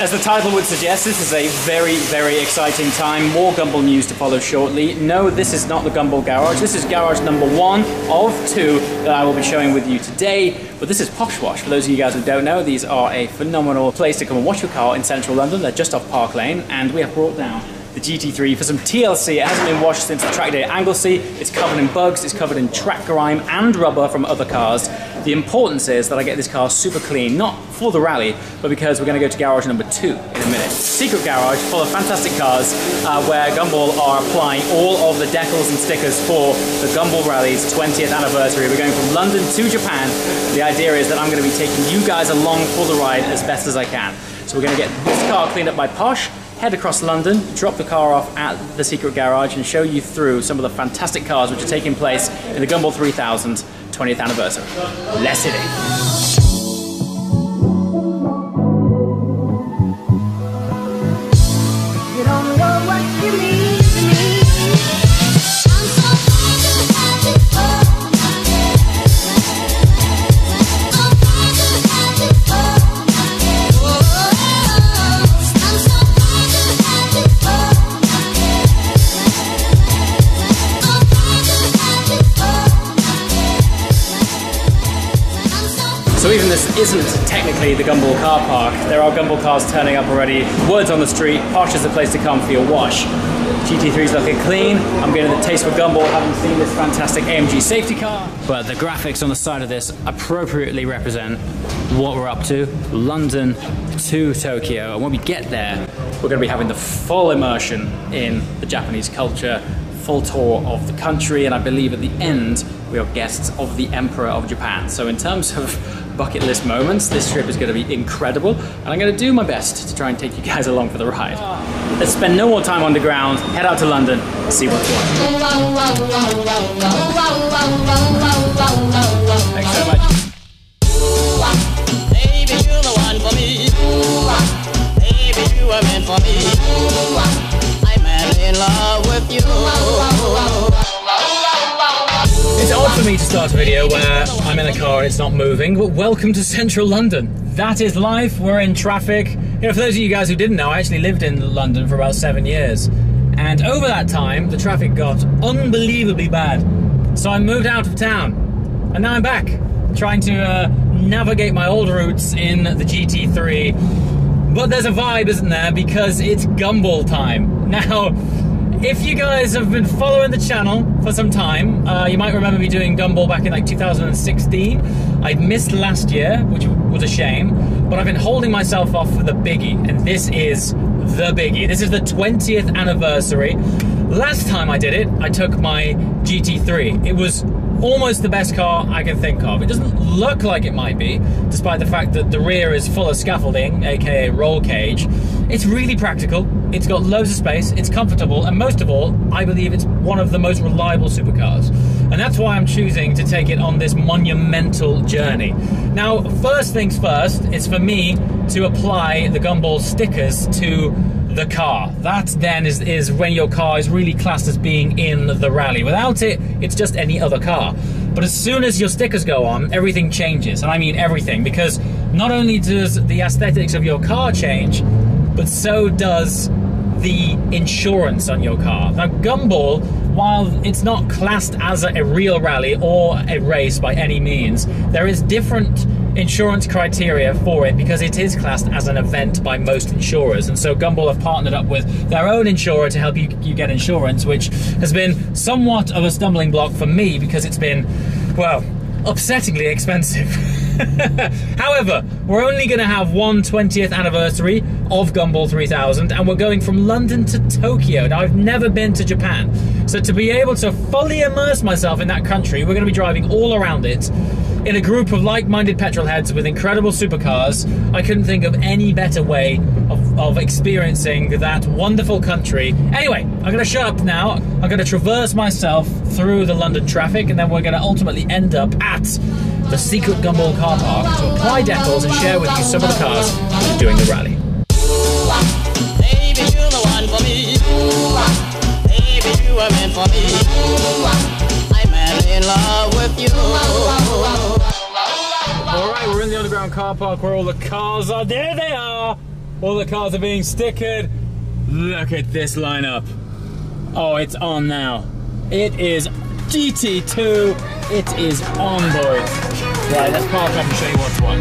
As the title would suggest, this is a very, very exciting time. More Gumball news to follow shortly. No, this is not the Gumball Garage. This is garage number 1 of 2 that I will be showing with you today. But this is Posh Wash. For those of you guys who don't know, these are a phenomenal place to come and wash your car in central London. They're just off Park Lane, and we have brought down the GT3 for some TLC. It hasn't been washed since the track day at Anglesey. It's covered in bugs, it's covered in track grime and rubber from other cars. The importance is that I get this car super clean, not for the rally, but because we're going to go to garage number 2 in a minute. Secret garage full of fantastic cars where Gumball are applying all of the decals and stickers for the Gumball Rally's 20th anniversary. We're going from London to Japan. The idea is that I'm going to be taking you guys along for the ride as best as I can. So we're going to get this car cleaned up by Posh, head across London, drop the car off at the secret garage and show you through some of the fantastic cars which are taking place in the Gumball 3000 20th anniversary. Let's hit it. You don't know what you mean to me. I'm so glad to have you for my head. I'm glad to have you for my head. I'm so glad to have you for my head. I'm glad to have you for my head. So even this isn't technically the Gumball car park. There are Gumball cars turning up already. Words on the street, Posh is the place to come for your wash. GT3's looking clean. I'm getting the taste for Gumball, having seen this fantastic AMG safety car. But the graphics on the side of this appropriately represent what we're up to. London to Tokyo. And when we get there, we're going to be having the full immersion in the Japanese culture, full tour of the country, and I believe at the end, we are guests of the Emperor of Japan. So in terms of bucket list moments, this trip is going to be incredible, and I'm going to do my best to try and take you guys along for the ride. Let's spend no more time underground, head out to London, see what's what. Thanks so much. Baby, you're the one for me. Baby, you were meant for me. I'm madly in love with you. It's odd for me to start a video where I'm in a car and it's not moving, but welcome to central London. That is life, we're in traffic. You know, for those of you guys who didn't know, I actually lived in London for about 7 years. And over that time, the traffic got unbelievably bad. So I moved out of town. And now I'm back, trying to navigate my old routes in the GT3. But there's a vibe, isn't there? Because it's Gumball time. Now, if you guys have been following the channel for some time, you might remember me doing Gumball back in like 2016. I'd missed last year, which was a shame, but I've been holding myself off for the biggie, and this is the biggie. This is the 20th anniversary. Last time I did it, I took my GT3. It was almost the best car I can think of. It doesn't look like it might be, despite the fact that the rear is full of scaffolding, aka roll cage. It's really practical, it's got loads of space, it's comfortable, and most of all, I believe it's one of the most reliable supercars. And that's why I'm choosing to take it on this monumental journey. Now, first things first, is for me to apply the Gumball stickers to the car. That then is when your car is really classed as being in the rally. Without it, it's just any other car. But as soon as your stickers go on, everything changes. And I mean everything, because not only does the aesthetics of your car change, but so does the insurance on your car. Now, Gumball, while it's not classed as a real rally or a race by any means, there is different insurance criteria for it because it is classed as an event by most insurers. And so Gumball have partnered up with their own insurer to help you get insurance, which has been somewhat of a stumbling block for me because it's been, well, upsettingly expensive. However, we're only going to have one 20th anniversary of Gumball 3000, and we're going from London to Tokyo. Now, I've never been to Japan, So to be able to fully immerse myself in that country, we're going to be driving all around it in a group of like-minded petrol heads with incredible supercars. I couldn't think of any better way of experiencing that wonderful country. Anyway, I'm going to shut up now. I'm going to traverse myself through the London traffic, and then we're going to ultimately end up at the secret Gumball car park to apply decals and share with you some of the cars doing the rally. Baby, you're the one for me. Baby, you are meant for me. I'm madly in love with you. Alright, we're in the underground car park where all the cars are. There they are! All the cars are being stickered. Look at this lineup. Oh, it's on now. It is GT2. It is on, boys. Right, let's park up and show you what's what.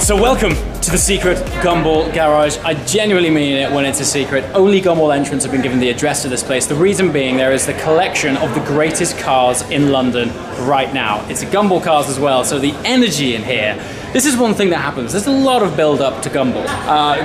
So welcome to the secret Gumball garage. I genuinely mean it when it's a secret. Only Gumball entrants have been given the address to this place. The reason being there is the collection of the greatest cars in London right now. It's Gumball cars as well, so the energy in here. This is one thing that happens. There's a lot of build up to Gumball.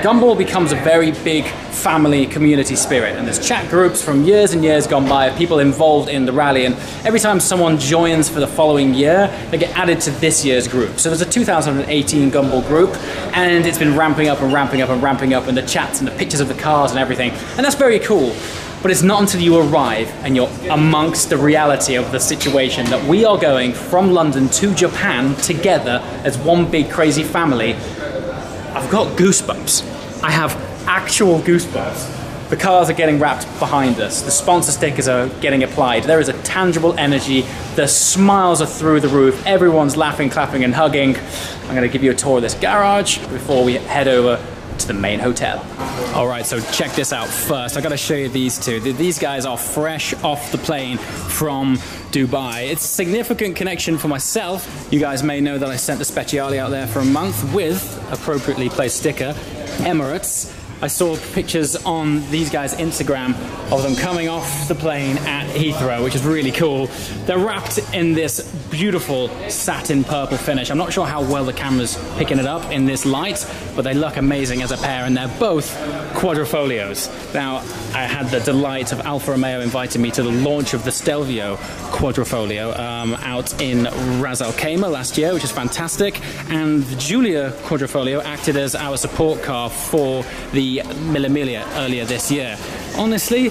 Gumball becomes a very big family community spirit, and there's chat groups from years and years gone by of people involved in the rally, and every time someone joins for the following year, they get added to this year's group. So there's a 2018 Gumball group, and it's been ramping up and ramping up and ramping up, and the chats and the pictures of the cars and everything, and that's very cool. But it's not until you arrive and you're amongst the reality of the situation that we are going from London to Japan together as one big crazy family. I've got goosebumps. I have actual goosebumps. The cars are getting wrapped behind us. The sponsor stickers are getting applied. There is a tangible energy. The smiles are through the roof. Everyone's laughing, clapping, and hugging. I'm going to give you a tour of this garage before we head over to the main hotel. All right, so check this out first. I gotta show you these two. These guys are fresh off the plane from Dubai. It's a significant connection for myself. You guys may know that I sent the Speciale out there for a month with appropriately placed sticker, Emirates. I saw pictures on these guys' Instagram of them coming off the plane at Heathrow, which is really cool. They're wrapped in this beautiful satin purple finish. I'm not sure how well the camera's picking it up in this light, but they look amazing as a pair, and they're both quadrifolios. Now, I had the delight of Alfa Romeo inviting me to the launch of the Stelvio quadrifolio out in Ras Al Khaimah last year, which is fantastic, and the Giulia quadrifolio acted as our support car for the Mille Miglia earlier this year. Honestly,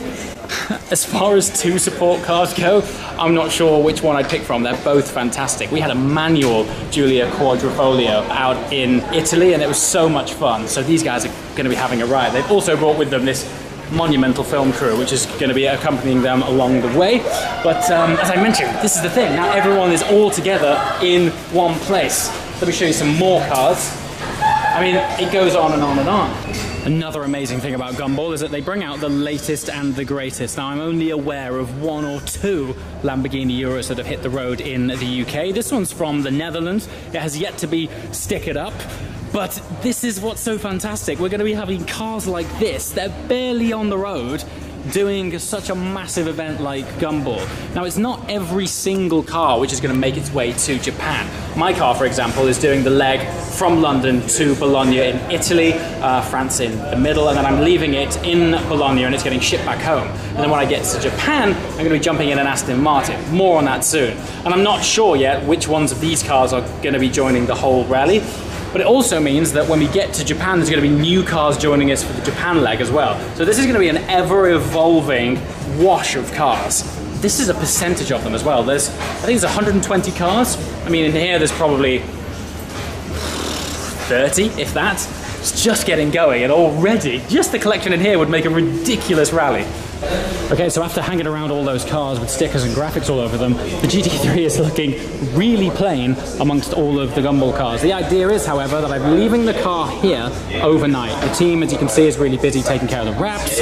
as far as two support cars go, I'm not sure which one I'd pick from. They're both fantastic. We had a manual Giulia quadrifolio out in Italy, and it was so much fun. So these guys are going to be having a ride. They've also brought with them this monumental film crew, which is going to be accompanying them along the way. But as I mentioned, this is the thing. Now everyone is all together in one place. Let me show you some more cars. I mean, it goes on and on and on. Another amazing thing about Gumball is that they bring out the latest and the greatest. Now, I'm only aware of one or two Lamborghini Urus that have hit the road in the UK. This one's from the Netherlands. It has yet to be stickered up. But this is what's so fantastic. We're going to be having cars like this. They're barely on the road doing such a massive event like Gumball. Now, it's not every single car which is going to make its way to Japan. My car, for example, is doing the leg from London to Bologna in Italy, France in the middle, and then I'm leaving it in Bologna and it's getting shipped back home. And then when I get to Japan, I'm going to be jumping in an Aston Martin. More on that soon. And I'm not sure yet which ones of these cars are going to be joining the whole rally. But it also means that when we get to Japan, there's going to be new cars joining us for the Japan leg as well. So this is going to be an ever-evolving wash of cars. This is a percentage of them as well. I think there's 120 cars. I mean, in here there's probably 30, if that. It's just getting going, and already, just the collection in here would make a ridiculous rally. Okay, so after hanging around all those cars with stickers and graphics all over them, the GT3 is looking really plain amongst all of the Gumball cars. The idea is, however, that I'm leaving the car here overnight. The team, as you can see, is really busy taking care of the wraps.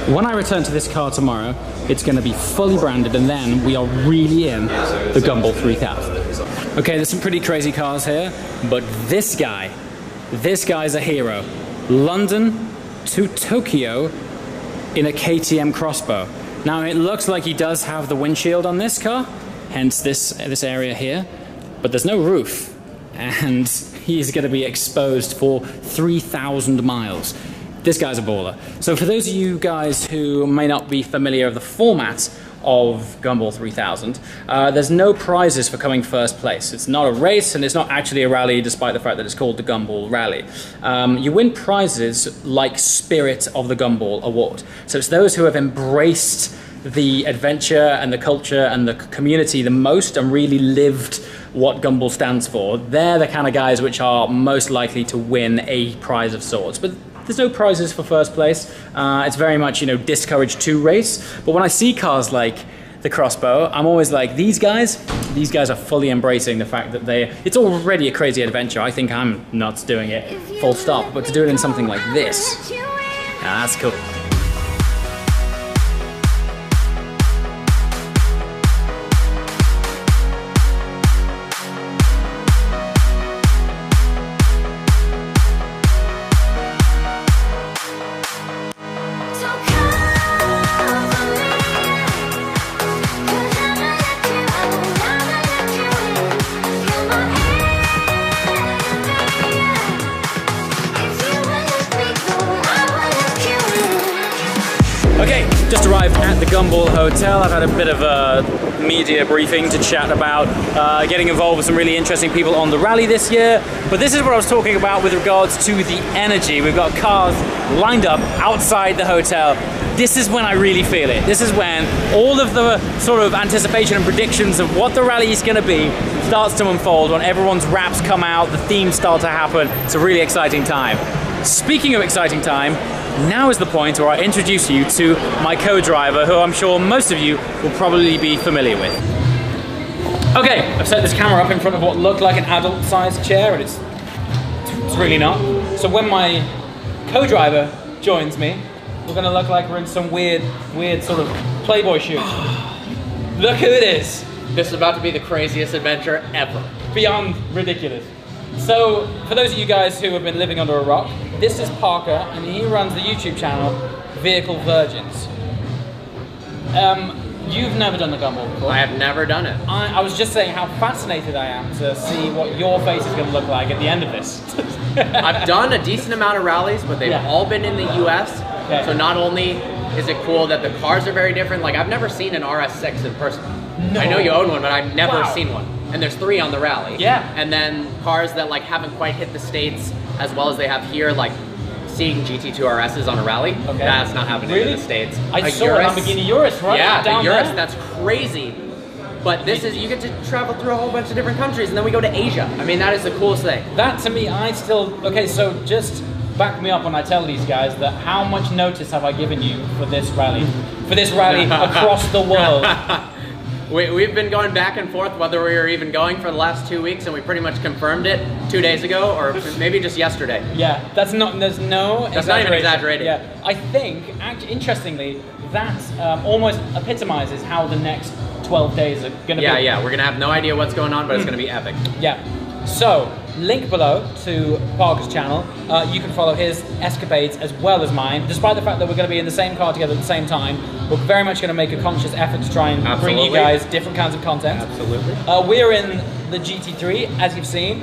When I return to this car tomorrow, it's going to be fully branded, and then we are really in the Gumball 3000. Okay, there's some pretty crazy cars here, but this guy's a hero. London to Tokyo in a KTM crossbow. Now, it looks like he does have the windshield on this car, hence this area here, but there's no roof. and he's going to be exposed for 3,000 miles. This guy's a baller. So for those of you guys who may not be familiar with the format of Gumball 3000, there's no prizes for coming first place. It's not a race and it's not actually a rally, despite the fact that it's called the Gumball Rally. You win prizes like Spirit of the Gumball Award. So it's those who have embraced the adventure and the culture and the community the most and really lived what Gumball stands for. They're the kind of guys which are most likely to win a prize of sorts. But there's no prizes for first place. It's very much, you know, discouraged to race. But when I see cars like the Crossbow, I'm always like, these guys are fully embracing the fact that it's already a crazy adventure. I think I'm nuts doing it, full stop. But to do it in something like this, that's cool. Okay, just arrived at the Gumball Hotel. I've had a bit of a media briefing to chat about getting involved with some really interesting people on the rally this year. But this is what I was talking about with regards to the energy. We've got cars lined up outside the hotel. This is when I really feel it. This is when all of the sort of anticipation and predictions of what the rally is going to be starts to unfold, when everyone's wraps come out, the themes start to happen. It's a really exciting time. Speaking of exciting time, now is the point where I introduce you to my co-driver, who I'm sure most of you will probably be familiar with. Okay, I've set this camera up in front of what looked like an adult-sized chair, and it's really not. So when my co-driver joins me, we're gonna look like we're in some weird sort of Playboy shoot. Look who it is. This is about to be the craziest adventure ever. Beyond ridiculous. So, for those of you guys who have been living under a rock, this is Parker, and he runs the YouTube channel Vehicle Virgins. You've never done the Gumball before. I have never done it. I was just saying how fascinated I am to see what your face is going to look like at the end of this. I've done a decent amount of rallies, but they've all been in the US. Okay. So not only is it cool that the cars are very different, like I've never seen an RS6 in person. No. I know you own one, but I've never seen one. And there's 3 on the rally. Yeah. And then cars that like haven't quite hit the States as well as they have here, like seeing GT2 RSs on a rally. Okay. That's not happening in the States. I saw a Lamborghini Urus, right? Yeah, down the Urus, there. that's crazy. But this is, you get to travel through a whole bunch of different countries, and then we go to Asia. I mean, that is the coolest thing. That to me, okay, so just back me up when I tell these guys that how much notice have I given you for this rally? For this rally across the world? We've been going back and forth whether we were even going for the last 2 weeks, and we pretty much confirmed it 2 days ago, or maybe just yesterday. Yeah, that's not even exaggerated. Yeah. I think, interestingly, that almost epitomizes how the next 12 days are going to be. Yeah, we're going to have no idea what's going on, but it's going to be epic. Yeah. So, link below to Parker's channel. You can follow his escapades as well as mine. Despite the fact that we're going to be in the same car together at the same time, we're very much going to make a conscious effort to try and bring you guys different kinds of content. Absolutely. We're in the GT3, as you've seen.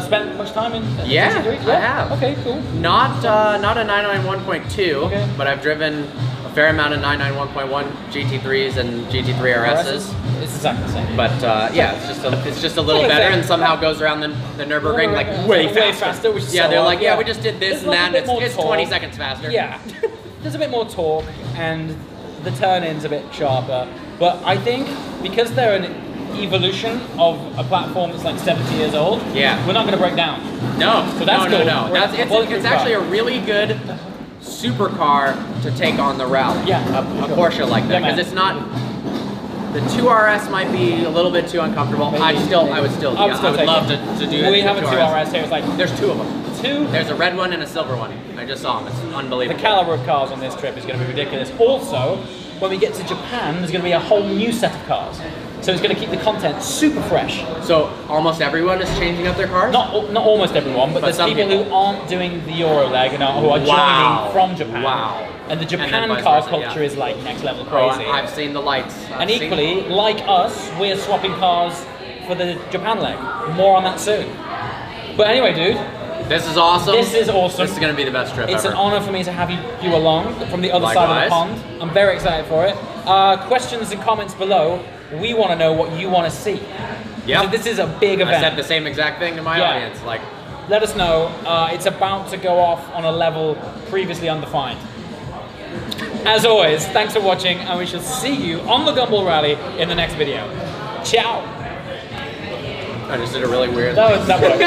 Spent much time in the GT3? I have. Okay, cool. Not a 991.2, but I've driven a fair amount of 991.1 GT3s and GT3 RSs. It's exactly the same. But yeah, it's just a little better, and somehow goes around the Nürburgring like way faster. Which is they're like, we just did this and that, and it's 20 seconds faster. Yeah, there's a bit more torque, and the turn-in's a bit sharper. But I think because they're an evolution of a platform that's like 70 years old, we're not going to break down. No, so that's cool. It's actually a really good supercar to take on the rally. Yeah, a Porsche like that, because it's not. The 2RS might be a little bit too uncomfortable. I would love to do that. We have a 2RS here. It's like there's 2 of them. 2? There's a red one and a silver one. I just saw them. It's unbelievable. The caliber of cars on this trip is going to be ridiculous. Also, when we get to Japan, there's going to be a whole new set of cars. So it's going to keep the content super fresh. So almost everyone is changing up their cars? Not almost everyone, but there's people who aren't doing the Euro leg and who are joining from Japan. Wow. And the Japan car culture is like next level crazy. I've seen the lights. And equally, like us, we're swapping cars for the Japan leg. More on that soon. But anyway, dude, This is awesome. this is awesome. This is gonna be the best trip It's ever. an honor for me to have you along from the other side of the Likewise. pond. I'm very excited for it. Questions and comments below. We want to know what you want to see. Yep. So this is a big I event. said the same exact thing to my Yeah. audience. Like, Let us know. It's about to go off on a level previously undefined. As always, thanks for watching, and we shall see you on the Gumball Rally in the next video. Ciao. I just did a really weird. That worked.